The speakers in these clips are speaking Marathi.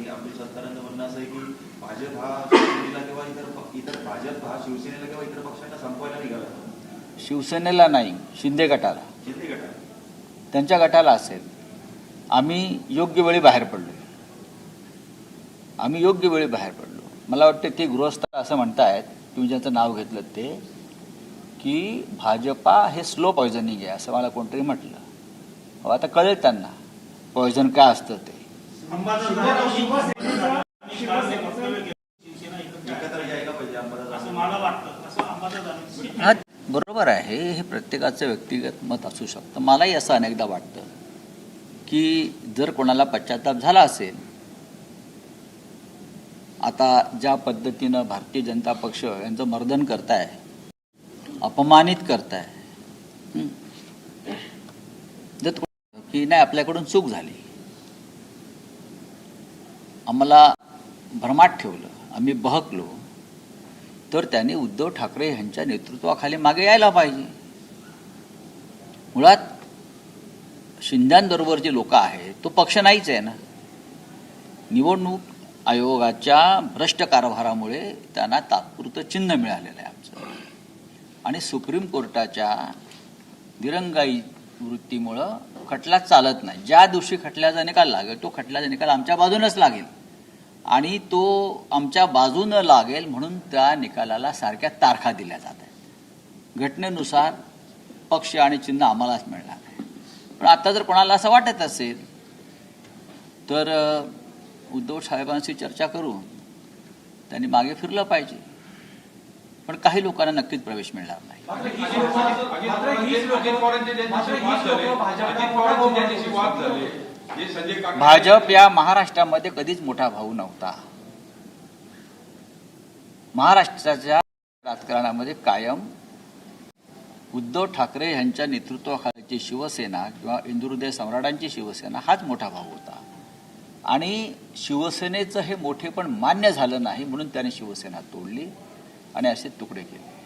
की आपल्या सरकारांचं म्हणणं असं आहे की भाजप हा शिवसेनेला किंवा इतर भाजप हा शिवसेनेला किंवा इतर पक्षांना संपवायला निघाला. शिवसेनेला नाही, शिंदे गटाला. शिंदे गटाला त्यांच्या गटाला असेल. आम्ही योग्य वेळी बाहेर पडलो. मला वाटतं ते गृहस्थ असं म्हणतायत, तुम्ही ज्याचं नाव घेतलं ते, की भाजपा हे स्लो पॉयझनिंग आहे असं मला कोणतरी म्हटलं. हो, आता कळेल त्यांना पॉयझन काय असतं ते. हा बरोबर आहे, हे प्रत्येकाचं व्यक्तिगत मत असू शकतं. मलाही असं अनेकदा वाटतं की जर कोणाला पश्चाताप झाला असेल, आता ज्या पद्धतीनं भारतीय जनता पक्ष यांचं मर्दन करताय, अपमानित करताय, जर की नाही आपल्याकडून चूक झाली, आम्हाला भ्रमात ठेवलं, आम्ही बहकलो, तर त्यांनी उद्धव ठाकरे यांच्या नेतृत्वाखाली मागे यायला पाहिजे. मुळात शिंद्यांबरोबर जे लोक आहेत तो पक्ष नाहीच आहे ना. निवडणूक आयोगाच्या भ्रष्ट कारभारामुळे त्यांना तात्पुरतं चिन्ह मिळालेलं आहे आमचं, आणि सुप्रीम कोर्टाच्या दिरंगाई वृत्तीमुळं खटला चालत नाही. ज्या दिवशी खटल्याचा निकाल लागेल तो खटल्याचा निकाल आमच्या बाजूनच लागेल, आणि तो आमच्या बाजूनं लागेल म्हणून त्या निकालाला सारख्या तारखा दिल्या जात आहेत. घटनेनुसार पक्ष आणि चिन्ह आम्हालाच मिळणार आहे. पण आता जर कोणाला असं वाटत असेल तर उद्धव साहेबांशी चर्चा करून त्यांनी मागे फिरलं पाहिजे. पण काही लोकांना नक्कीच प्रवेश मिळणार नाही. भाजप या महाराष्ट्रामध्ये कधीच मोठा भाऊ नव्हता. महाराष्ट्राच्या राजकारणामध्ये कायम उद्धव ठाकरे यांच्या नेतृत्वाखालीची शिवसेना किंवा इंदुहृदय सम्राटांची शिवसेना हाच मोठा भाऊ होता. आणि शिवसेनेचं हे मोठेपण मान्य झालं नाही म्हणून त्याने शिवसेना तोडली आणि असे तुकडे केले.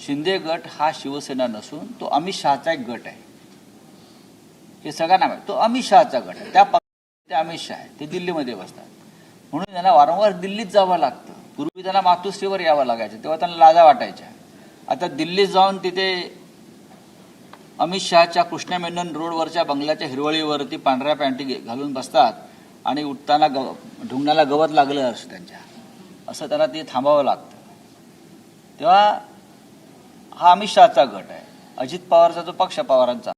शिंदे गट हा शिवसेना नसून तो अमित शहाचा एक गट आहे. हे सगळ्यांना माहिती, तो अमित शहाचा गट आहे. त्या पक्षाचे अमित शहा आहे, ते दिल्लीमध्ये बसतात, म्हणून त्यांना वारंवार दिल्लीत जावं लागतं. पूर्वी त्यांना मातोश्रीवर यावं लागायचं, तेव्हा त्यांना लाजा वाटायच्या. आता दिल्लीत जाऊन तिथे अमित शहाच्या कृष्ण मेनन रोडवरच्या बंगल्याच्या हिरवळीवरती पांढऱ्या पॅन्टी घालून बसतात आणि उठताना ढुंगणाला गवत लागलं असं त्यांच्या, असं त्यांना ते थांबावं लागतं. तेव्हा हा अमित शहाचा गट आहे. अजित पवारचा जो पक्ष पवारांचा,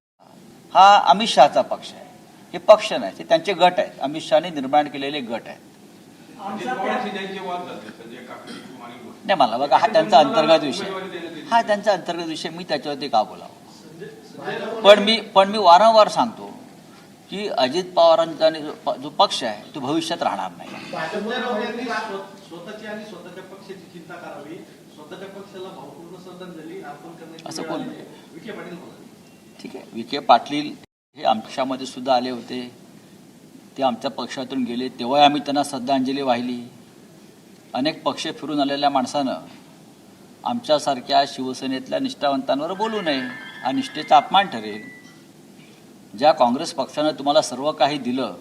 हा अमित शहाचा पक्ष आहे. हे पक्ष नाही, ते त्यांचे गट आहेत, अमित शहाने निर्माण केलेले गट आहेत. नाही, मला बघा, हा त्यांचा अंतर्गत विषय, मी त्याच्यावरती का बोलावं. पण मी वारंवार सांगतो की अजित पवारांचा जो पक्ष आहे तो भविष्यात राहणार नाही. स्वतःची आणि स्वतःच्या पक्षाची चिंता करावी, स्वतःच्या पक्षाला भावपूर्ण श्रद्धांजली अर्पण करण्याची असं कोण? विखे पाटील. ठीक आहे, विखे पाटील हे आमच्यामध्ये सुद्धा आले होते, ते आमच्या पक्षातून गेले, तेव्हा आम्ही त्यांना श्रद्धांजली वाहिली. अनेक पक्ष फिरून आलेल्या माणसानं आमच्यासारख्या शिवसेनेतल्या निष्ठावंतांवर बोलू नये, हा निष्ठेचा अपमान ठरेल. ज्या काँग्रेस पक्षानं तुम्हाला सर्व काही दिलं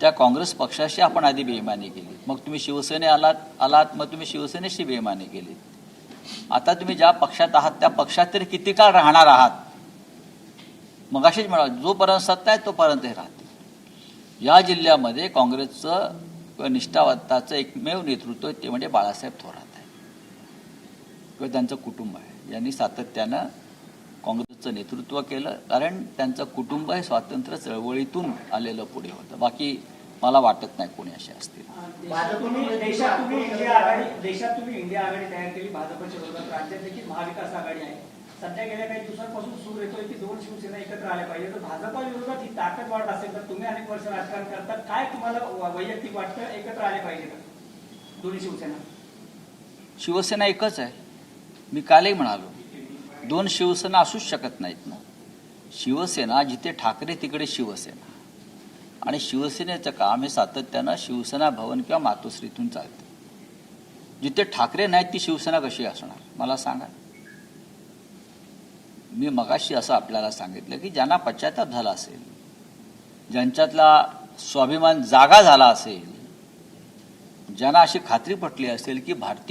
त्या काँग्रेस पक्षाशी आपण आधी बेईमानी केली, मग तुम्ही शिवसेने आलात, मग तुम्ही शिवसेनेशी बेईमानी केली. आता तुम्ही ज्या पक्षात आहात त्या पक्षात तरी किती काळ राहणार आहात. मग अशीच म्हणा, जोपर्यंत सत्ता आहे तोपर्यंत हे राहतील. या जिल्ह्यामध्ये काँग्रेसचं किंवा निष्ठावंताचं एकमेव नेतृत्व ते म्हणजे बाळासाहेब थोरात आहे किंवा त्यांचं कुटुंब आहे, ज्यांनी सातत्यानं काँग्रेसचं नेतृत्व केलं. कारण त्यांचं कुटुंब हे स्वातंत्र्य चळवळीतून आलेलं पुढे होतं. बाकी मला वाटत नाही कोणी असे असतील. देशात तुम्ही इंडिया आघाडी तयार केली भाजपच्या विरोधात, राज्यात देखील महाविकास आघाडी आहे. सध्या गेल्या काही दिवसांपासून सूर येतोय की दोन शिवसेना एकत्र आल्या पाहिजे. तर भाजपा विरोधात ही ताकद वाढत असेल तर तुम्ही अनेक वर्ष राजकारण करतात, काय तुम्हाला वैयक्तिक वाटतं, एकत्र आले पाहिजे का दोन्ही शिवसेना? शिवसेना एकच आहे. मी कालही म्हणालो, दोन शिवसेना असूच शकत नाहीत ना. शिवसेना जिथे ठाकरे तिकडे शिवसेना, आणि शिवसेनेचं काम हे सातत्यानं शिवसेना भवन किंवा मातोश्रीतून चालतं. जिथे ठाकरे नाहीत ती शिवसेना कशी असणार मला सांगा. मी मगाशी असं आपल्याला सांगितलं की ज्यांना पश्चाताप झाला असेल, ज्यांच्यातला स्वाभिमान जागा झाला असेल, ज्यांना अशी खात्री पटली असेल की भारतीय